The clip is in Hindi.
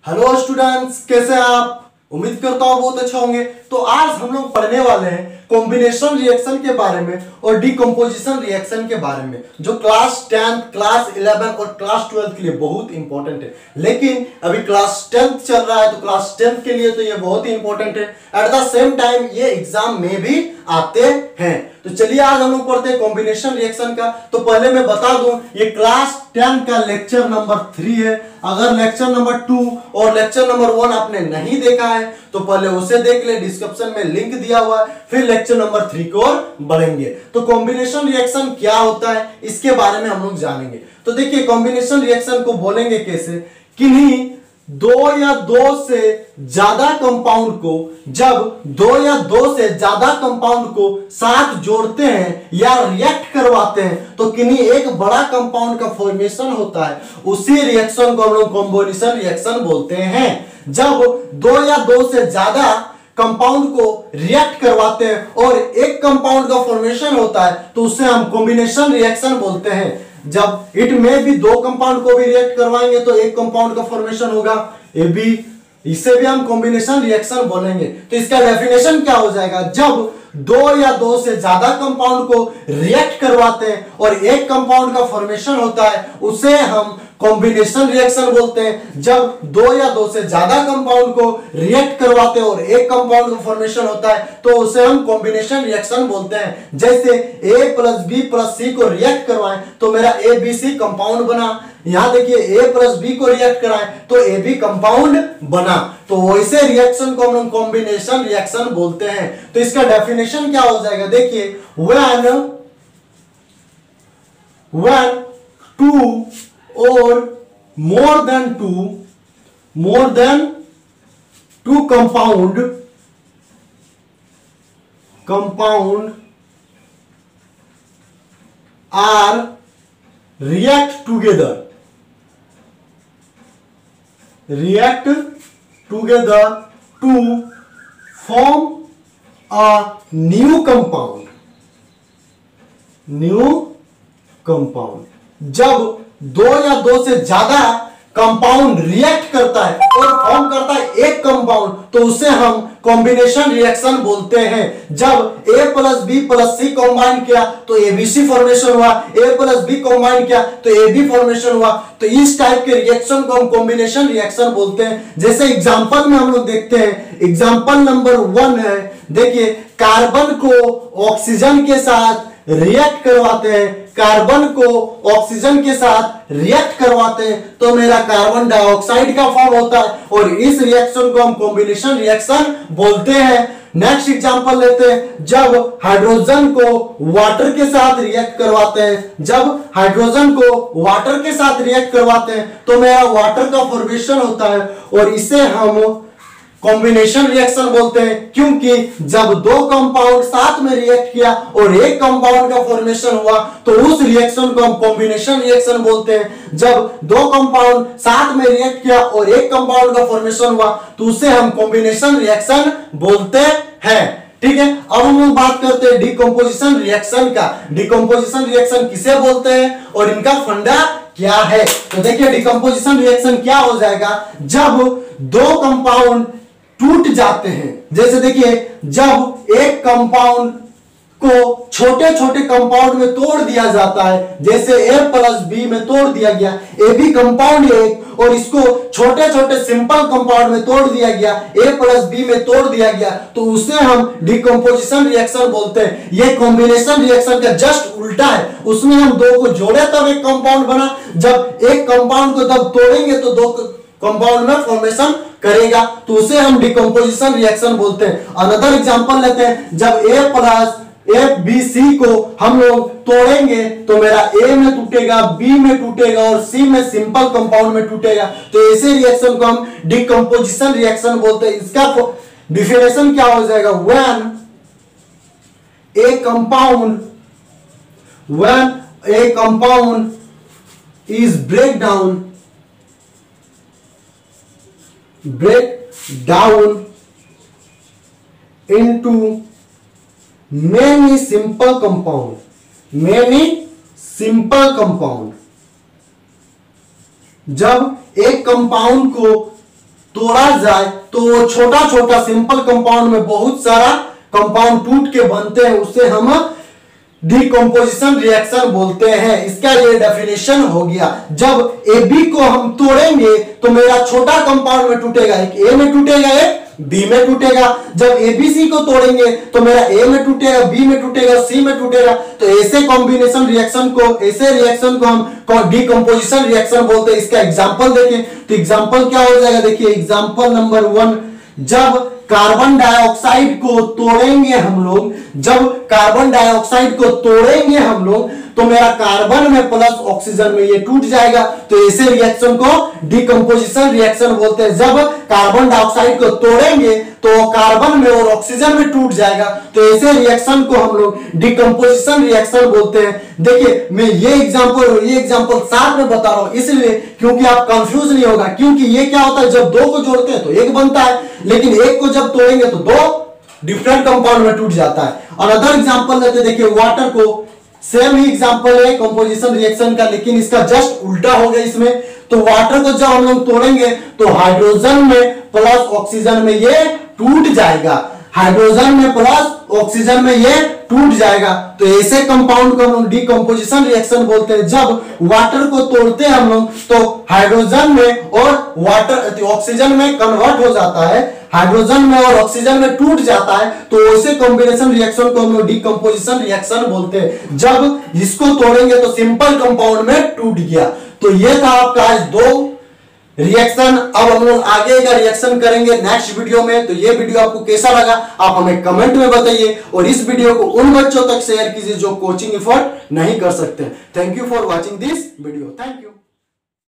हेलो स्टूडेंट्स, कैसे हैं आप? उम्मीद करता हूँ बहुत अच्छे होंगे। तो आज हम लोग पढ़ने वाले हैं कॉम्बिनेशन रिएक्शन के बारे में और डिकम्पोजिशन रिएक्शन के बारे में, जो क्लास 10, क्लास 11 और क्लास 12 के लिए बहुत इंपॉर्टेंट है। लेकिन अभी क्लास 10 चल रहा है तो क्लास 10 के लिए तो ये बहुत ही इंपॉर्टेंट है। एट द सेम टाइम ये एग्जाम में भी आते हैं। तो चलिए आज हम लोग पढ़ते हैं कॉम्बिनेशन रिएक्शन का। तो पहले मैं बता दूं, ये क्लास 10 का लेक्चर नंबर 3 है। अगर लेक्चर नंबर 2 और लेक्चर नंबर 1 आपने नहीं देखा है तो पहले उसे देख ले, डिस्क्रिप्शन में लिंक दिया हुआ है। फिर लेक्चर नंबर 3 की ओर बढ़ेंगे। तो कॉम्बिनेशन रिएक्शन क्या होता है इसके बारे में हम लोग जानेंगे। तो देखिए, कॉम्बिनेशन रिएक्शन को बोलेंगे कैसे, किन्हीं दो या दो से ज्यादा कंपाउंड को, जब दो या दो से ज्यादा कंपाउंड को साथ जोड़ते हैं या रिएक्ट करवाते हैं तो किन्हीं एक बड़ा कंपाउंड का फॉर्मेशन होता है। उसी रिएक्शन को हम लोग कॉम्बिनेशन रिएक्शन बोलते हैं। जब दो या दो से ज्यादा कंपाउंड को रिएक्ट करवाते हैं और एक कंपाउंड का फॉर्मेशन होता है तो उसे हम कॉम्बिनेशन रिएक्शन बोलते हैं। जब इट में भी दो कंपाउंड को भी रिएक्ट करवाएंगे तो एक कंपाउंड का फॉर्मेशन होगा ए बी, इसे भी हम कॉम्बिनेशन रिएक्शन बोलेंगे। तो इसका डेफिनेशन क्या हो जाएगा, जब दो या दो से ज्यादा कंपाउंड को रिएक्ट करवाते हैं और एक कंपाउंड का फॉर्मेशन होता है उसे हम कॉम्बिनेशन रिएक्शन बोलते हैं। जब दो या दो से ज्यादा कंपाउंड को रिएक्ट करवाते हैं और एक कंपाउंड का फॉर्मेशन होता है तो उसे हम कॉम्बिनेशन रिएक्शन बोलते हैं। जैसे A plus B plus C को रिएक्ट करवाएं तो मेरा ABC कंपाउंड बना। यहां देखिए A प्लस B को रिएक्ट कराएं तो AB कंपाउंड बना। तो वैसे रिएक्शन को हम लोग कॉम्बिनेशन रिएक्शन बोलते हैं। तो इसका डेफिनेशन क्या हो जाएगा, देखिए, when two or more than two compound are react together to form a new compound। जब दो या दो से ज्यादा कंपाउंड रिएक्ट करता है और फॉर्म करता है एक कंपाउंड तो उसे हम कॉम्बिनेशन रिएक्शन बोलते हैं। जब A plus B plus C combine किया तो ABC फॉर्मेशन हुआ, A प्लस B कंबाइन किया तो AB फॉर्मेशन हुआ। तो इस टाइप के रिएक्शन को हम कॉम्बिनेशन रिएक्शन बोलते हैं। जैसे एग्जांपल में हम लोग देखते हैं, एग्जांपल नंबर 1 है, देखिए, कार्बन को ऑक्सीजन के साथ रिएक्ट करवाते हैं, कार्बन को ऑक्सीजन के साथ रिएक्ट करवाते हैं तो मेरा कार्बन डाइऑक्साइड का फॉर्म होता है और इस रिएक्शन को हम कॉम्बिनेशन रिएक्शन बोलते हैं। नेक्स्ट एग्जांपल लेते हैं, जब हाइड्रोजन को वाटर के साथ रिएक्ट करवाते हैं, तो मेरा वाटर का फॉर्मेशन होता है और इसे हम कॉम्बिनेशन रिएक्शन बोलते हैं। क्योंकि जब दो कंपाउंड साथ में रिएक्ट किया और एक कंपाउंड का फॉर्मेशन हुआ तो उस रिएक्शन को हम कॉम्बिनेशन रिएक्शन बोलते हैं। जब दो कंपाउंड साथ में रिएक्ट किया और एक कंपाउंड का फॉर्मेशन हुआ तो उसे हम कॉम्बिनेशन रिएक्शन बोलते हैं। ठीक है, अब हम लोग बात करते हैं डिकम्पोजिशन रिएक्शन का। डिकम्पोजिशन रिएक्शन किसे बोलते हैं और इनका फंडा क्या है। तो देखिए, डिकम्पोजिशन रिएक्शन क्या हो जाएगा, जब दो कंपाउंड टूट जाते हैं। जैसे देखिए, जब एक कंपाउंड को छोटे छोटे कंपाउंड में तोड़ दिया जाता है, जैसे A प्लस B में तोड़ दिया गया, AB कंपाउंड एक, और इसको छोटे छोटे सिंपल कंपाउंड में तोड़ दिया गया, A प्लस B में तोड़ दिया गया, तो उसे हम डिकम्पोजिशन रिएक्शन बोलते हैं। ये कॉम्बिनेशन रिएक्शन का जस्ट उल्टा है। उसमें हम दो को जोड़े तब एक कंपाउंड बना, जब एक कंपाउंड को तब तोड़ेंगे तो दो कंपाउंड में फॉर्मेशन करेगा, तो उसे हम डिकम्पोजिशन रिएक्शन बोलते हैं। अनदर एग्जांपल लेते हैं, जब A प्लस ABC को हम लोग तोड़ेंगे तो मेरा A में टूटेगा, B में टूटेगा और C में सिंपल कंपाउंड में टूटेगा। तो ऐसे रिएक्शन को हम डिकम्पोजिशन रिएक्शन बोलते हैं। इसका डिफिनेशन क्या हो जाएगा, when a compound is break down into many simple compound, जब एक कंपाउंड को तोड़ा जाए तो वो छोटा छोटा सिंपल कंपाउंड में बहुत सारा कंपाउंड टूट के बनते हैं, उससे हम डिकम्पोजिशन रिएक्शन बोलते हैं। इसका ये डेफिनेशन हो गया। जब AB को हम तोड़ेंगे तो मेरा छोटा कंपाउंड में टूटेगा, एक A में टूटेगा, एक B में टूटेगा। जब ABC को तोड़ेंगे तो मेरा A में टूटेगा, B में टूटेगा, C में टूटेगा। तो ऐसे कॉम्बिनेशन रिएक्शन को, ऐसे रिएक्शन को हम डिकम्पोजिशन रिएक्शन बोलते हैं। इसका एग्जांपल देखें तो एग्जांपल क्या हो जाएगा, देखिए एग्जांपल नंबर 1, जब कार्बन डाइऑक्साइड को तोड़ेंगे हम लोग, जब कार्बन डाइऑक्साइड को तोड़ेंगे हम लोग तो मेरा कार्बन में प्लस ऑक्सीजन में ये टूट जाएगा। तो ऐसे रिएक्शन को डिकम्पोजिशन रिएक्शन बोलते हैं। जब कार्बन डाइऑक्साइड को तोड़ेंगे तो कार्बन में और ऑक्सीजन में टूट जाएगा। तो ऐसे रिएक्शन को हम लोग डिकम्पोजिशन रिएक्शन बोलते हैं। देखिए मैं ये एग्जांपल साथ में बता रहा हूं इसलिए क्योंकि आप कंफ्यूज नहीं होगा, क्योंकि ये क्या होता है, जब 2 को जोड़ते हैं तो 1 बनता है, लेकिन 1 को जब तोड़ेंगे तो 2 डिफरेंट कंपाउंड में टूट जाता है। और अदर एग्जांपल लेते हैं, देखिए वाटर को, सेम ही एग्जांपल है कंपोजिशन रिएक्शन का, लेकिन इसका जस्ट उल्टा हो गया इसमें। तो वाटर को जब हम लोग तोड़ेंगे तो हाइड्रोजन में प्लस ऑक्सीजन में ये टूट जाएगा, हाइड्रोजन में प्लस ऑक्सीजन में ये टूट जाएगा। तो ऐसे कंपाउंड को हम लोग डिकम्पोजिशन रिएक्शन बोलते हैं। जब वाटर को तोड़ते हैं हम लोग तो हाइड्रोजन में और वाटर ऑक्सीजन में कन्वर्ट हो जाता है, हाइड्रोजन में और ऑक्सीजन में टूट जाता है। तो ऐसे कॉम्बिनेशन रिएक्शन को हम लोग डिकम्पोजिशन रिएक्शन बोलते हैं। जब इसको तोड़ेंगे तो सिंपल कंपाउंड में टूट गया। तो ये था आपका आज 2 रिएक्शन। अब हम लोग आगे का रिएक्शन करेंगे नेक्स्ट वीडियो में। तो ये वीडियो आपको कैसा लगा आप हमें कमेंट में बताइए, और इस वीडियो को उन बच्चों तक शेयर कीजिए जो कोचिंग एफर्ट नहीं कर सकते। Thank you for watching this video. Thank you.